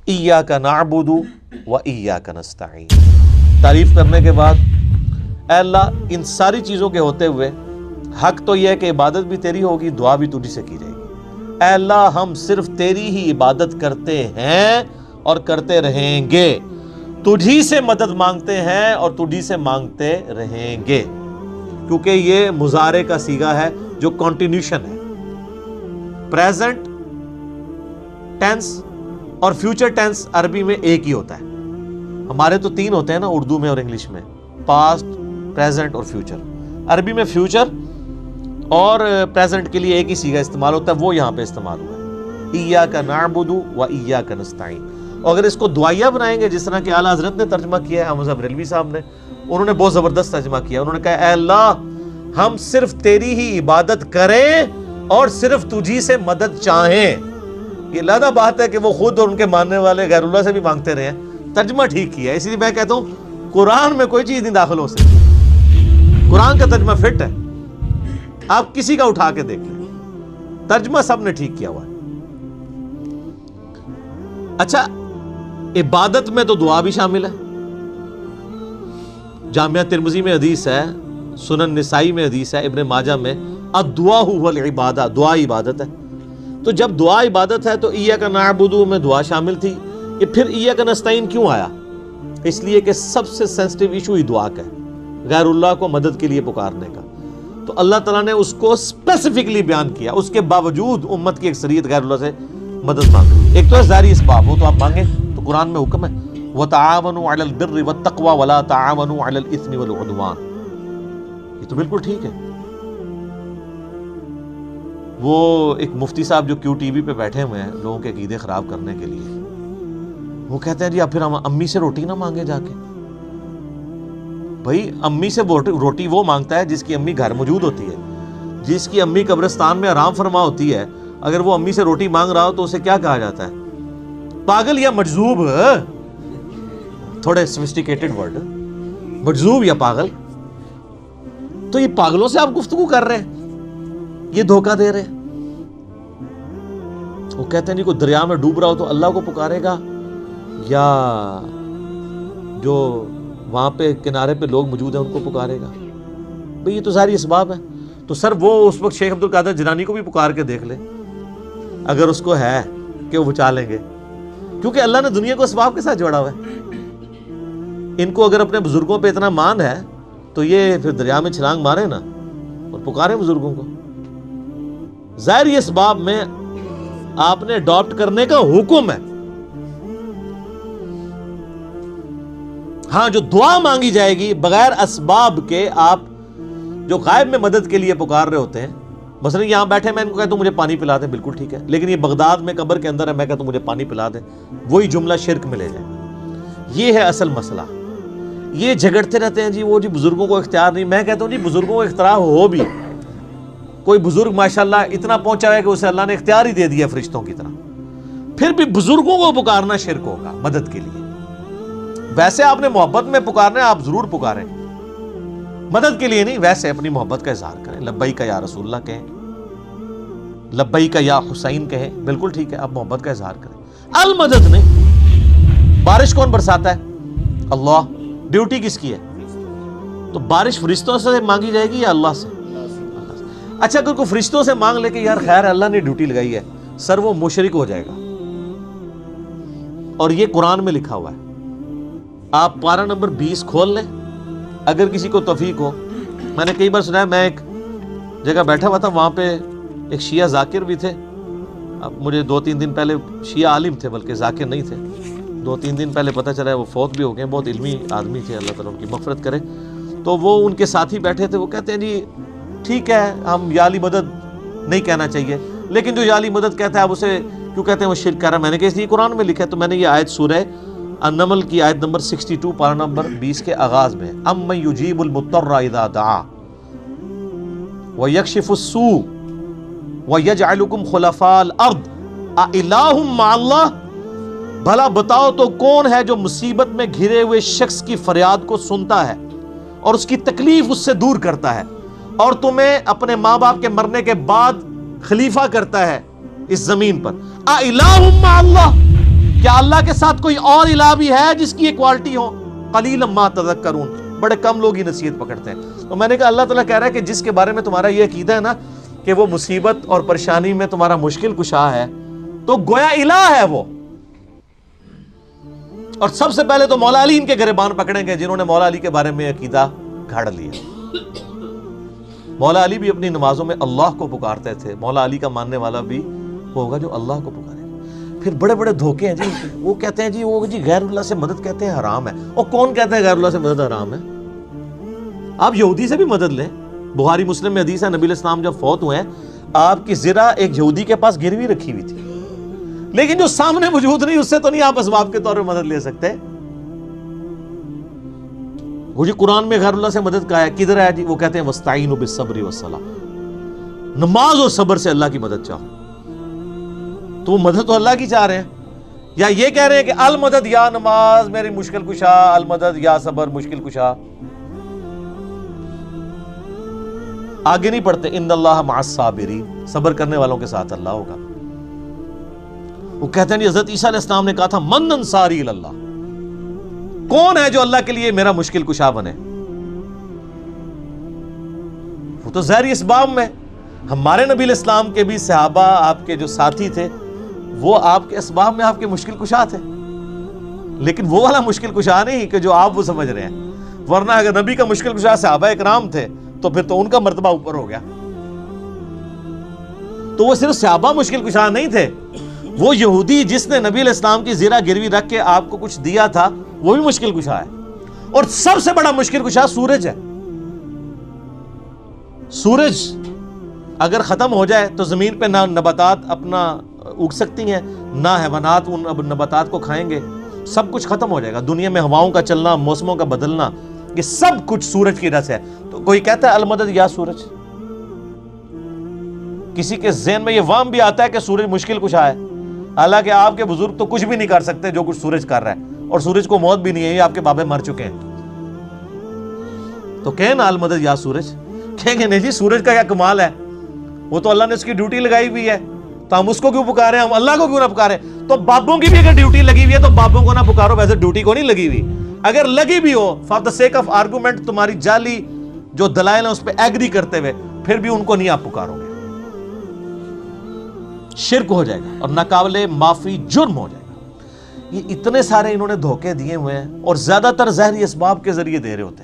ایاک نعبد و ایاک نستعین. تعریف کرنے کے بعد اے اللہ ان ساری چیزوں کے ہوتے ہوئے حق تو یہ ہے کہ عبادت بھی تیری ہوگی، دعا بھی تجھی سے کی جائے گی. اے اللہ ہم صرف تیری ہی عبادت کرتے ہیں اور کرتے رہیں گے، تجھی سے مدد مانگتے ہیں اور تجھی سے مانگتے رہیں گے. کیونکہ یہ مضارع کا صیغہ ہے جو کنٹینیوشن ہے. پریزنٹ ٹینس اور فیوچر ٹینس عربی میں ایک ہی ہوتا ہے. ہمارے تو تین ہوتے ہیں نا اردو میں اور انگلش میں، پاسٹ، پریزنٹ اور فیوچر. عربی میں فیوچر اور پریزنٹ کے لیے ایک ہی صیغہ استعمال ہوتا ہے، وہ یہاں پہ استعمال ہوا ہے، ایاک نعبد و ایاک نستعین. اور اگر اس کو دعائیہ بنائیں گے جس طرح کہ اعلیٰ حضرت نے ترجمہ کیا ہے، احمد صاحب بریلوی صاحب نے، انہوں نے بہت زبردست ترجمہ کیا. انہوں نے کہا اے اللہ ہم صرف تیری ہی عبادت کریں اور صرف تجھی سے مدد چاہیں. یہ علیحدہ بات ہے کہ وہ خود اور ان کے ماننے والے غیر اللہ سے بھی مانگتے رہے ہیں. ترجمہ ٹھیک کیا ہے. اسی لیے میں کہتا ہوں قرآن میں کوئی چیز نہیں داخل ہو سکتی. قرآن کا ترجمہ فٹ ہے، آپ کسی کا اٹھا کے دیکھ لیں، ترجمہ سب نے ٹھیک کیا ہوا ہے. اچھا عبادت میں تو دعا بھی شامل ہے. جامعہ ترمذی میں حدیث ہے، سنن نسائی میں حدیث ہے، ابن ماجہ میں الدعاء هو العبادہ، دعا عبادت ہے. تو جب دعا عبادت ہے تو ایاک نعبد میں دعا شامل تھی. یہ پھر ایاک نستعین کیوں آیا؟ اس لیے کہ سب سے سینسٹیو ایشو ہی دعا کا ہے، غیر اللہ کو مدد کے لیے پکارنے کا. تو اللہ تعالیٰ نے اس کو اسپیسیفکلی بیان کیا. اس کے باوجود امت کی اکثریت غیر اللہ سے مدد مانگ رہی. ایک تو ہے ظاہری اسباب، وہ تو آپ مانگیں، تو قرآن میں حکم ہے وَتَعَاوَنُوا عَلَى الْبِرِّ وَالتَّقْوَى وَلَا تَعَاوَنُوا عَلَى الْإِثْمِ وَالْعُدْوَانِ. یہ تو بالکل ٹھیک ہے. وہ ایک مفتی صاحب جو کیو ٹی وی پہ بیٹھے ہوئے ہیں لوگوں کے عقیدے خراب کرنے کے لیے، وہ کہتے ہیں جی اب پھر ہم امی سے روٹی نہ مانگے جا کے. بھائی امی سے روٹی وہ مانگتا ہے جس کی امی گھر موجود ہوتی ہے. جس کی امی قبرستان میں آرام فرما ہوتی ہے، اگر وہ امی سے روٹی مانگ رہا ہو تو اسے کیا کہا جاتا ہے؟ پاگل یا مجذوب. تھوڑے سوفسٹیکیٹڈ ورڈ، مجذوب یا پاگل. تو یہ پاگلوں سے آپ گفتگو کر رہے ہیں، یہ دھوکہ دے رہے ہیں. وہ کہتے ہیں نہیں کوئی دریا میں ڈوب رہا ہو تو اللہ کو پکارے گا، یا جو وہاں پہ کنارے پہ لوگ موجود ہیں ان کو پکارے گا. بھئی یہ تو ساری اسباب ہیں. تو سر وہ اس وقت شیخ عبد القادر جیلانی کو بھی پکار کے دیکھ لے اگر اس کو ہے کہ وہ بچا لیں گے، کیونکہ اللہ نے دنیا کو اسباب کے ساتھ جوڑا ہوا ہے. ان کو اگر اپنے بزرگوں پہ اتنا مان ہے تو یہ پھر دریا میں چھلانگ مارے نا اور پکارے بزرگوں کو. ظاہر یہ اسباب میں آپ نے اڈاپٹ کرنے کا حکم ہے. ہاں جو دعا مانگی جائے گی بغیر اسباب کے، آپ جو غائب میں مدد کے لیے پکار رہے ہوتے ہیں، مثلا یہاں بیٹھے میں ان کو کہتا ہوں مجھے پانی پلا دیں، بالکل ٹھیک ہے. لیکن یہ بغداد میں قبر کے اندر ہے، میں کہتا ہوں مجھے پانی پلا دیں، وہی جملہ شرک میں لے جائیں. یہ ہے اصل مسئلہ. یہ جھگڑتے رہتے ہیں جی وہ جی بزرگوں کو اختیار نہیں. میں کہتا ہوں جی بزرگوں کو اختیار ہو بھی، کوئی بزرگ ماشاءاللہ اتنا پہنچا ہے کہ اسے اللہ نے اختیار ہی دے دیا فرشتوں کی طرح، پھر بھی بزرگوں کو پکارنا شرک ہوگا مدد کے لیے. ویسے آپ نے محبت میں پکارنا ہے، آپ ضرور پکاریں، مدد کے لیے نہیں، ویسے اپنی محبت کا اظہار کریں. لبیک یا رسول اللہ کہیں، لبیک یا حسین کہیں، بالکل ٹھیک ہے، آپ محبت کا اظہار کریں. المدد نہیں. بارش کون برساتا ہے؟ اللہ. ڈیوٹی کس کی ہے؟ تو بارش فرشتوں سے مانگی جائے گی یا اللہ سے؟ اچھا اگر کوئی فرشتوں سے مانگ لے کہ یار خیر اللہ نے ڈیوٹی لگائی ہے، سر وہ مشرک ہو جائے گا. اور یہ قرآن میں لکھا ہوا ہے. آپ پارہ نمبر 20 کھول لیں اگر کسی کو توفیق ہو. میں نے کئی بار سنا ہے، میں ایک جگہ بیٹھا ہوا تھا، وہاں پہ ایک شیعہ ذاکر بھی تھے. اب مجھے 2-3 دن پہلے، شیعہ عالم تھے بلکہ ذاکر نہیں تھے، 2-3 دن پہلے پتہ چلا ہے وہ فوت بھی ہو گئے. بہت علمی آدمی تھے، اللہ تعالیٰ ان کی مغفرت کرے. تو وہ ان کے ساتھی بیٹھے تھے، وہ کہتے ہیں جی ٹھیک ہے ہم یا علی مدد نہیں کہنا چاہیے، لیکن جو یا علی مدد کہتا ہے آپ اسے کیوں کہتے ہیں وہ شرک کر رہا ہے. میں نے کہا اس لیے قرآن میں لکھا ہے. تو میں نے یہ آیت سورہ النمل کی آیت نمبر 62 پارہ نمبر 20 کے آغاز میں، امن یجیب المضطر اذا دعا ویکشف السوء ویجعلکم خلفاء الارض االہ مع اللہ. بھلا بتاؤ تو کون ہے جو مصیبت میں گھرے ہوئے شخص کی فریاد کو سنتا ہے اور اس کی تکلیف اس سے دور کرتا ہے، اور تمہیں اپنے ماں باپ کے مرنے کے بعد خلیفہ کرتا ہے اس زمین پر. االہ مع اللہ. کیا اللہ کے ساتھ کوئی اور الہ بھی ہے جس کی یہ کوالٹی ہو؟ قلیلا ما تذکرون، بڑے کم لوگ ہی نصیحت پکڑتے ہیں۔ تو میں نے کہا اللہ تعالیٰ کہہ رہا ہے کہ جس کے بارے میں تمہارا یہ عقیدہ ہے نا کہ وہ مصیبت اور پریشانی میں تمہارا مشکل کشا ہے، تو گویا الہ ہے وہ۔ اور سب سے پہلے تو مولا علی ان کے گریبان پکڑیں گے جنہوں نے مولا علی کے بارے میں عقیدہ گھڑ لیا۔ مولا علی بھی اپنی نمازوں میں اللہ کو پکارتے تھے، مولا علی کا ماننے والا بھی ہوگا جو اللہ کو پکارے۔ پھر بڑے بڑے دھوکے ہیں جی، وہ کہتے ہیں جی غیر اللہ سے مدد کہتے ہیں حرام ہے۔ اور کون کہتا ہے غیر اللہ سے مدد حرام ہے؟ آپ یہودی سے بھی مدد لیں، بخاری مسلم میں حدیث ہے نبی علیہ السلام جب فوت ہوئے آپ کی زرہ ایک یہودی کے پاس گروی رکھی ہوئی تھی، لیکن جو سامنے موجود نہیں اس سے تو نہیں آپ اسباب کے طور پہ مدد لے سکتے۔ وہ جی قرآن میں غیر اللہ سے مدد کہا ہے، کدھر ہے جی؟ وہ کہتے ہیں وَاسْتَعِینُوا بِالصَّبْرِ وَالصَّلَاةِ، نماز اور صبر سے اللہ کی مدد چاہو۔ تو وہ مدد تو اللہ کی چاہ رہے ہیں، یا یہ کہہ رہے ہیں کہ المدد یا نماز میری مشکل کشا، المدد یا صبر مشکل کشا۔ آگے نہیں پڑھتے ان اللہ مع الصابرین، صبر کرنے والوں کے ساتھ اللہ ہوگا۔ وہ کہتے ہیں جی حضرت عیسیٰ علیہ السلام نے کہا تھا من انصاری اللہ، کون ہے جو اللہ کے لیے میرا مشکل کشا بنے؟ وہ تو ظاہری اسباب میں، ہمارے نبی علیہ السلام کے بھی صحابہ آپ کے جو ساتھی تھے وہ آپ کے اسباب میں آپ کے مشکل کشا تھے، لیکن وہ والا مشکل کشا نہیں کہ جو آپ وہ سمجھ رہے ہیں۔ ورنہ اگر نبی کا مشکل کشا صحابہ اکرام تھے تو پھر تو ان کا مرتبہ اوپر ہو گیا۔ تو وہ صرف صحابہ مشکل کشا نہیں تھے، وہ یہودی جس نے نبی علیہ السلام کی زرہ گروی رکھ کے آپ کو کچھ دیا تھا وہ بھی مشکل کشا ہے۔ اور سب سے بڑا مشکل کشا سورج ہے۔ سورج اگر ختم ہو جائے تو زمین پہ نہ نباتات اپنا اگ سکتی ہیں، نہ حیوانات ان نباتات کو کھائیں گے، سب کچھ ختم ہو جائے گا۔ دنیا میں ہواؤں کا چلنا، موسموں کا بدلنا، یہ سب کچھ سورج کی وجہ سے ہے۔ تو کوئی کہتا ہے المدد یا سورج، کسی کے ذہن میں یہ وہم بھی آتا ہے کہ سورج مشکل کشا ہے، حالانکہ آپ کے بزرگ تو کچھ بھی نہیں کر سکتے جو کچھ سورج کر رہا ہے، اور سورج کو موت بھی نہیں ہے، یہ آپ کے بابے مر چکے ہیں۔ تو کہیں نا المدد یا سورج، کہیں گے نہیں جی سورج کا کیا کمال ہے، وہ تو اللہ نے اس کی ڈیوٹی لگائی ہوئی ہے، تو ہم اس کو کیوں پکارے، ہم اللہ کو کیوں نہ پکارے؟ تو بابوں کی بھی اگر ڈیوٹی لگی ہوئی ہے تو بابوں کو نہ پکارو، ویسے ڈیوٹی کو نہیں لگی ہوئی۔ اگر لگی بھی ہو for the sake of argument, تمہاری جعلی جو دلائل ہیں اس پہ ایگری کرتے ہوئے، پھر بھی ان کو نہیں آپ پکارو گے، شرک ہو جائے گا اور ناقابل معافی جرم ہو جائے گا۔ یہ اتنے سارے انہوں نے دھوکے دیے ہوئے ہیں، اور زیادہ تر ظاہری اسباب کے ذریعے دے رہے ہوتے ہیں۔